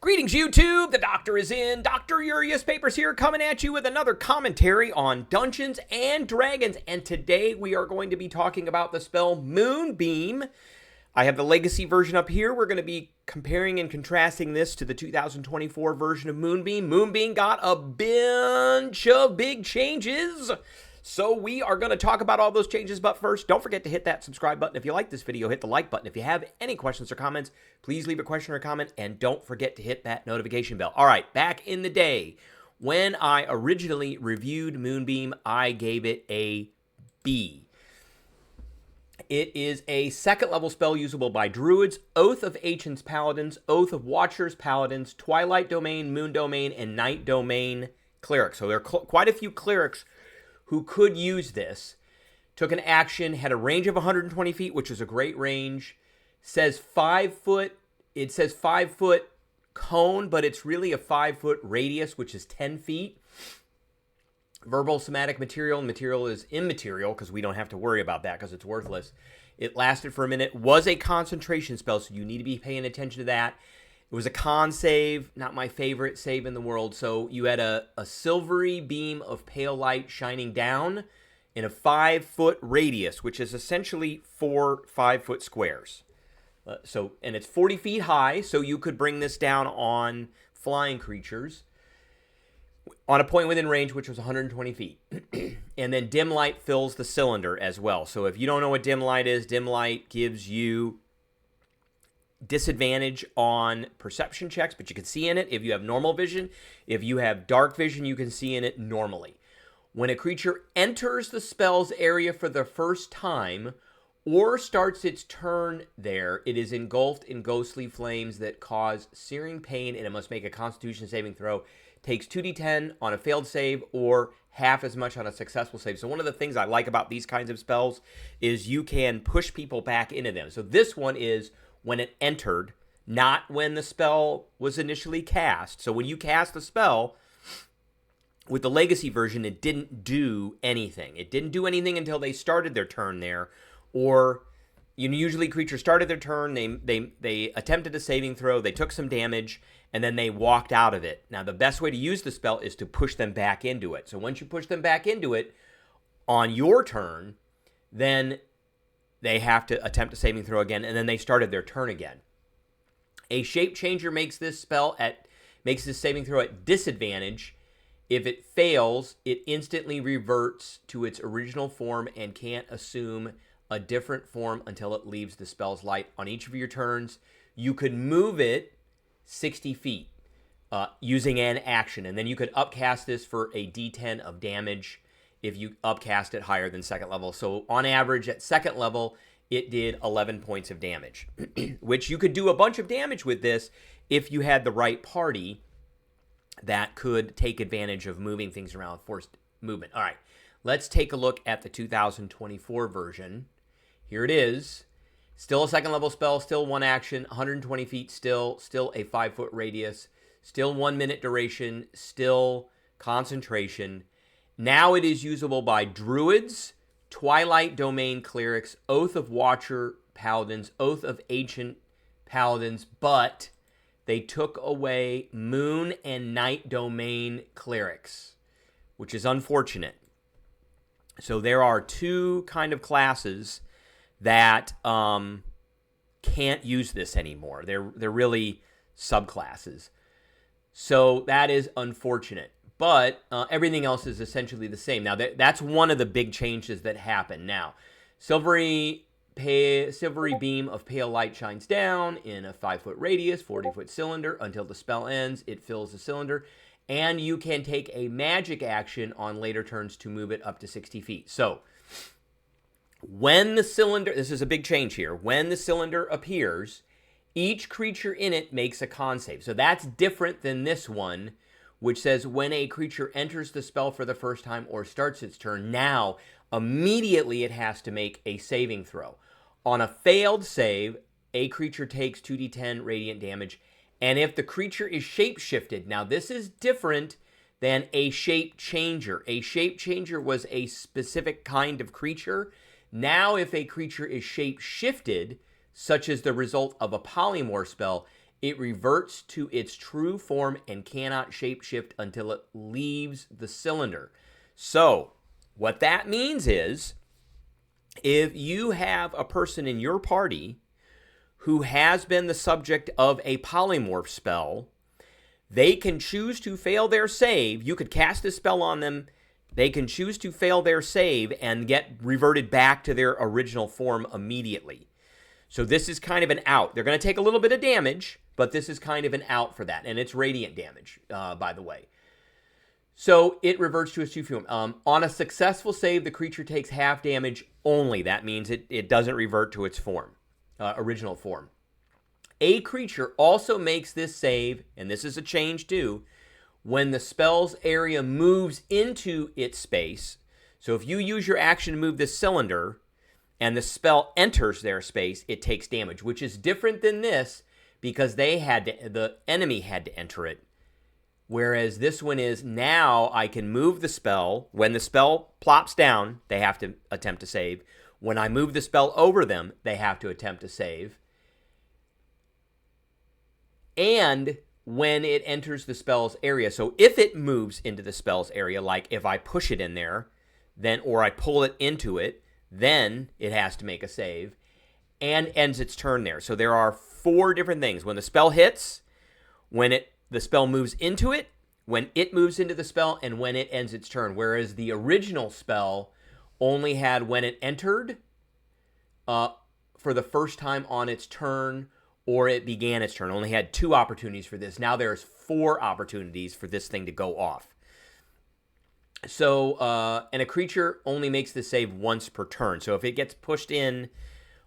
Greetings, YouTube. The Doctor is in. Dr. Urius Papers here, coming at you with another commentary on Dungeons and Dragons. And today we are going to be talking about the spell Moonbeam. I have the Legacy version up here. We're going to be comparing and contrasting this to the 2024 version of Moonbeam. Moonbeam got a bunch of big changes. So we are going to talk about all those changes, but first, don't forget to hit that subscribe button. If you like this video, hit the like button. If you have any questions or comments, please leave a question or comment, and don't forget to hit that notification bell. All right, back in the day, when I originally reviewed Moonbeam, I gave it a B. It is a second level spell usable by Druids, Oath of Ancients Paladins, Oath of Watchers Paladins, Twilight Domain, Moon Domain, and Night Domain Clerics. So there are quite a few clerics who could use this. Took an action, had a range of 120 feet, which is a great range. Says 5 foot. It says 5 foot cone, but it's really a 5 foot radius, which is 10 feet. Verbal, somatic material. Material is immaterial because we don't have to worry about that because it's worthless. It lasted for a minute. Was a concentration spell, so you need to be paying attention to that. It was a con save, not my favorite save in the world. So you had a silvery beam of pale light shining down in a 5 foot radius, which is essentially 4 5 foot squares. And it's 40 feet high, so you could bring this down on flying creatures on a point within range, which was 120 feet. And then dim light fills the cylinder as well. So if you don't know what dim light is, dim light gives you disadvantage on perception checks, but you can see in it if you have normal vision. If you have dark vision, you can see in it normally. When a creature enters the spell's area for the first time or starts its turn there, it is engulfed in ghostly flames that cause searing pain, and it must make a Constitution saving throw. Takes 2d10 on a failed save or half as much on a successful save. So one of the things I like about these kinds of spells is you can push people back into them. So this one is when it entered, not when the spell was initially cast. So when you cast the spell, with the Legacy version, it didn't do anything. It didn't do anything until they started their turn there. Or usually creatures started their turn, they attempted a saving throw, they took some damage, and then they walked out of it. Now, the best way to use the spell is to push them back into it. So once you push them back into it on your turn, then they have to attempt a saving throw again, and then they started their turn again. A shape changer makes this saving throw at disadvantage. If it fails, it instantly reverts to its original form and can't assume a different form until it leaves the spell's light. On each of your turns, you could move it 60 feet using an action, and then you could upcast this for a d10 of damage if you upcast it higher than second level. So on average, at second level, it did 11 points of damage, which you could do a bunch of damage with this if you had the right party that could take advantage of moving things around with forced movement. All right, let's take a look at the 2024 version. Here it is. Still a second level spell, still one action, 120 feet, still a 5 foot radius, still 1 minute duration, still concentration. Now it is usable by Druids, Twilight Domain Clerics, Oath of Watcher Paladins, Oath of Ancient Paladins, but they took away Moon and Night Domain Clerics, which is unfortunate. So there are two kind of classes that can't use this anymore. They're really subclasses. So that is unfortunate. But everything else is essentially the same. Now, that's one of the big changes that happen. Now, silvery beam of pale light shines down in a 5 foot radius, 40 foot cylinder. Until the spell ends, it fills the cylinder. And you can take a magic action on later turns to move it up to 60 feet. So, when the cylinder, this is a big change here. When the cylinder appears, each creature in it makes a con save. So that's different than this one, which says when a creature enters the spell for the first time or starts its turn, now immediately it has to make a saving throw. On a failed save, a creature takes 2d10 radiant damage, and if the creature is shape-shifted, now this is different than a shape changer. A shape changer was a specific kind of creature. Now if a creature is shape-shifted, such as the result of a polymorph spell, It reverts to its true form and cannot shapeshift until it leaves the cylinder. So, what that means is, if you have a person in your party who has been the subject of a polymorph spell, they can choose to fail their save. You could cast a spell on them. They can choose to fail their save and get reverted back to their original form immediately. So this is kind of an out. They're going to take a little bit of damage, but this is kind of an out for that. And it's radiant damage, by the way. So it reverts to its true form. On a successful save, the creature takes half damage only. That means it doesn't revert to its form, original form. A creature also makes this save, and this is a change too, when the spell's area moves into its space. So if you use your action to move this cylinder and the spell enters their space, it takes damage, which is different than this because the enemy had to enter it. Whereas this one is, now I can move the spell. When the spell plops down, they have to attempt to save. When I move the spell over them, they have to attempt to save. And when it enters the spell's area. So if it moves into the spell's area, like if I push it in there, then, or I pull it into it, then it has to make a save and ends its turn there. So there are 4 different things. When the spell hits, when the spell moves into it, when it moves into the spell, and when it ends its turn. Whereas the original spell only had when it entered for the first time on its turn, or it began its turn. Only had 2 opportunities for this. Now there's 4 opportunities for this thing to go off. So, and a creature only makes the save once per turn. So if it gets pushed in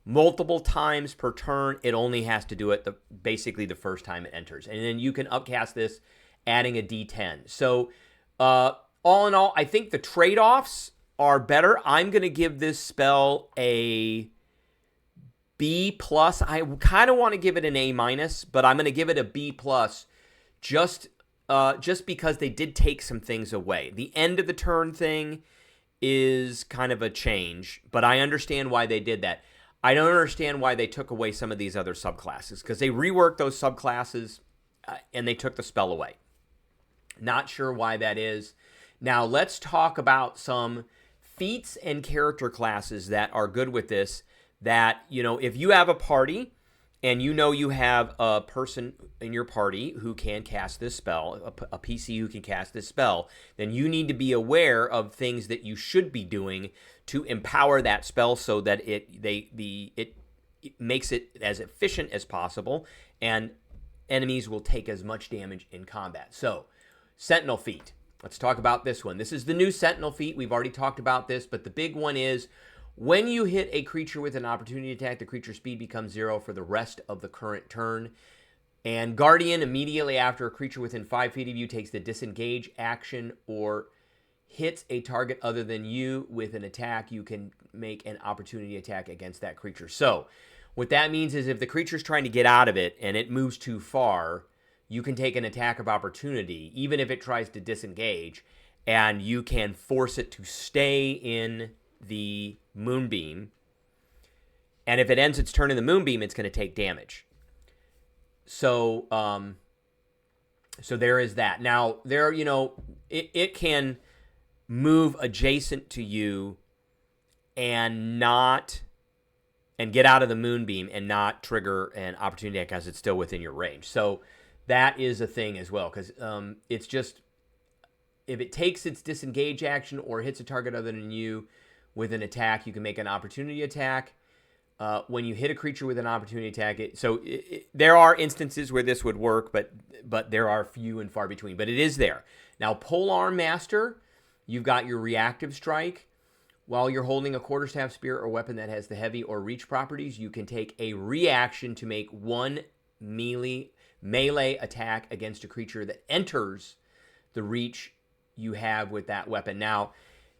multiple times per turn, it only has to do it basically the first time it enters. And then you can upcast this, adding a D10. So, all in all, I think the trade-offs are better. I'm going to give this spell a B+. I kind of want to give it an A-, but I'm going to give it a B+, just because they did take some things away. The end of the turn thing is kind of a change, but I understand why they did that. I don't understand why they took away some of these other subclasses, because they reworked those subclasses and they took the spell away. Not sure why that is. Now let's talk about some feats and character classes that are good with this. That, if you have a party and you have a person in your party who can cast this spell, a PC who can cast this spell, then you need to be aware of things that you should be doing to empower that spell so that it makes it as efficient as possible, and enemies will take as much damage in combat. So, Sentinel feat. Let's talk about this one. This is the new Sentinel feat. We've already talked about this, but the big one is, when you hit a creature with an opportunity attack, the creature's speed becomes 0 for the rest of the current turn. And Guardian, immediately after a creature within 5 feet of you takes the disengage action or hits a target other than you with an attack, you can make an opportunity attack against that creature. So what that means is, if the creature's trying to get out of it and it moves too far, you can take an attack of opportunity, even if it tries to disengage, and you can force it to stay in the Moonbeam, and if it ends its turn in the Moonbeam, it's going to take damage. So, so there is that. Now, it can move adjacent to you and get out of the Moonbeam and not trigger an opportunity attack because it's still within your range. So that is a thing as well, because it's just, if it takes its disengage action or hits a target other than you with an attack, you can make an opportunity attack. When you hit a creature with an opportunity attack, there are instances where this would work, but there are few and far between. But it is there. Now, Polearm Master, you've got your reactive strike. While you're holding a quarterstaff, spear, or weapon that has the heavy or reach properties, you can take a reaction to make one melee attack against a creature that enters the reach you have with that weapon. Now,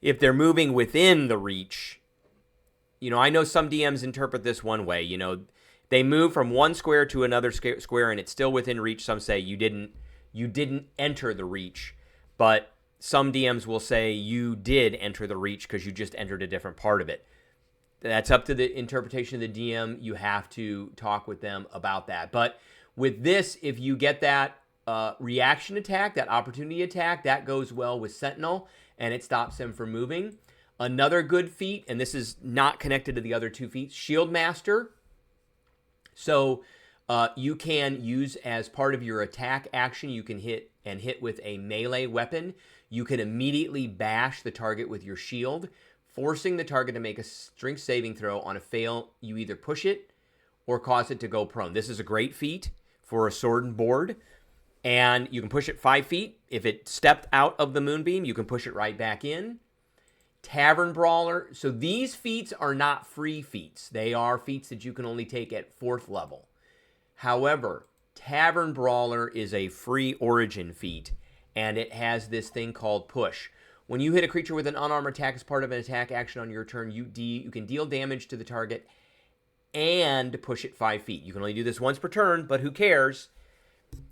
if they're moving within the reach, I know some DMs interpret this one way. They move from one square to another square and it's still within reach. Some say you didn't enter the reach, but some DMs will say you did enter the reach because you just entered a different part of it. That's up to the interpretation of the DM. You have to talk with them about that. But With this, if you get that reaction attack, that opportunity attack, that goes well with Sentinel, and it stops him from moving. Another good feat, and this is not connected to the other 2 feats, Shield Master. So you can use as part of your attack action, you can hit with a melee weapon. You can immediately bash the target with your shield, forcing the target to make a strength saving throw. On a fail, you either push it or cause it to go prone. This is a great feat for a sword and board, and you can push it 5 feet. If it stepped out of the Moonbeam, you can push it right back in. Tavern Brawler. So these feats are not free feats. They are feats that you can only take at 4th level. However, Tavern Brawler is a free origin feat, and it has this thing called Push. When you hit a creature with an unarmed attack as part of an attack action on your turn, you can deal damage to the target and push it 5 feet. You can only do this once per turn, but who cares?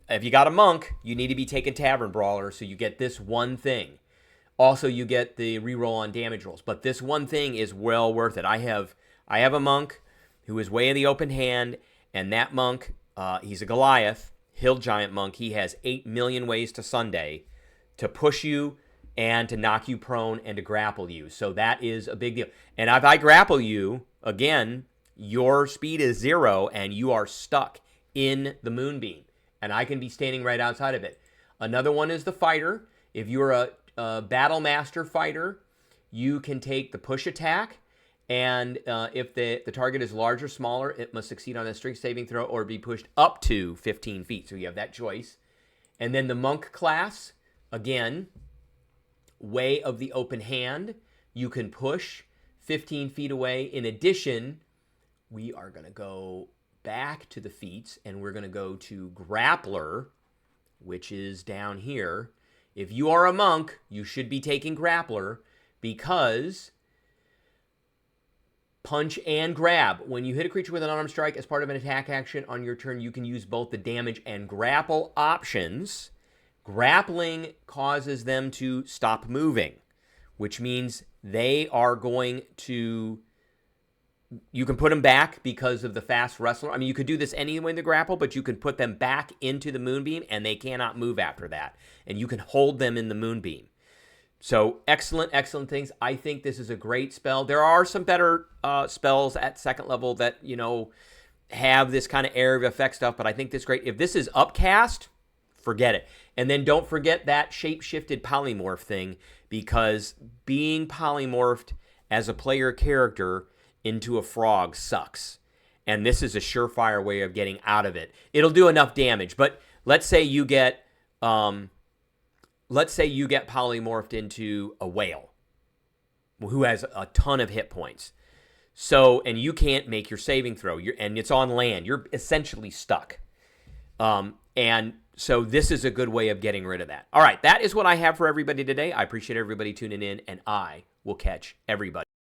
If you got a monk, you need to be taking Tavern Brawler, so you get this one thing. Also, you get the reroll on damage rolls, but this one thing is well worth it. I have a monk who is way in the open hand, and that monk, he's a Goliath, hill giant monk. He has 8 million ways to Sunday to push you and to knock you prone and to grapple you. So that is a big deal. And if I grapple you, again, your speed is 0 and you are stuck in the Moonbeam. And I can be standing right outside of it. Another one is the fighter. If you're a Battle Master fighter, you can take the push attack. And if the target is large or smaller, it must succeed on a strength saving throw or be pushed up to 15 feet. So you have that choice. And then the monk class, again, way of the open hand. You can push 15 feet away. In addition, we are going to go back to the feats, and we're going to go to Grappler, which is down here. If you are a monk, you should be taking Grappler because punch and grab. When you hit a creature with an unarmed strike as part of an attack action on your turn, you can use both the damage and grapple options. Grappling causes them to stop moving, which means they are going to... You can put them back because of the fast wrestler. I mean, you could do this anyway in the grapple, but you can put them back into the Moonbeam, and they cannot move after that. And you can hold them in the Moonbeam. So, excellent, excellent things. I think this is a great spell. There are some better spells at 2nd level that, have this kind of area of effect stuff, but I think this is great. If this is upcast, forget it. And then don't forget that shape-shifted polymorph thing, because being polymorphed as a player character into a frog sucks. And this is a surefire way of getting out of it. It'll do enough damage, but let's say you get polymorphed into a whale who has a ton of hit points. So, and you can't make your saving throw, and it's on land. You're essentially stuck. And so this is a good way of getting rid of that. All right, that is what I have for everybody today. I appreciate everybody tuning in, and I will catch everybody